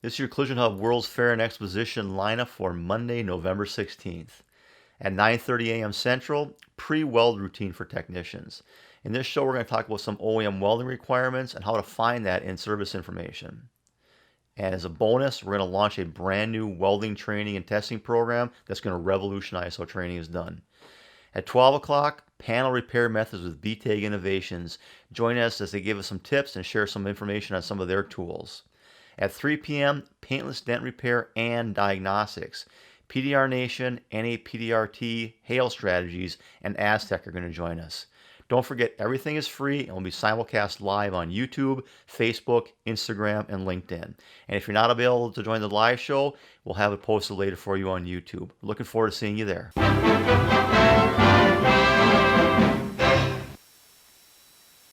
This is your Collision Hub World's Fair and Exposition lineup for Monday, November 16th. At 9:30 a.m. Central, pre-weld routine for technicians. In this show, we're going to talk about some OEM welding requirements and how to find that in service information. And as a bonus, we're going to launch a brand new welding training and testing program that's going to revolutionize how training is done. At 12 o'clock, panel repair methods with VTEG Innovations. Join us as they give us some tips and share some information on some of their tools. At 3 p.m., paintless dent repair and diagnostics. PDR Nation, NAPDRT, Hail Strategies, and Aztec are going to join us. Don't forget, everything is free and will be simulcast live on YouTube, Facebook, Instagram, and LinkedIn. And if you're not available to join the live show, we'll have it posted later for you on YouTube. Looking forward to seeing you there.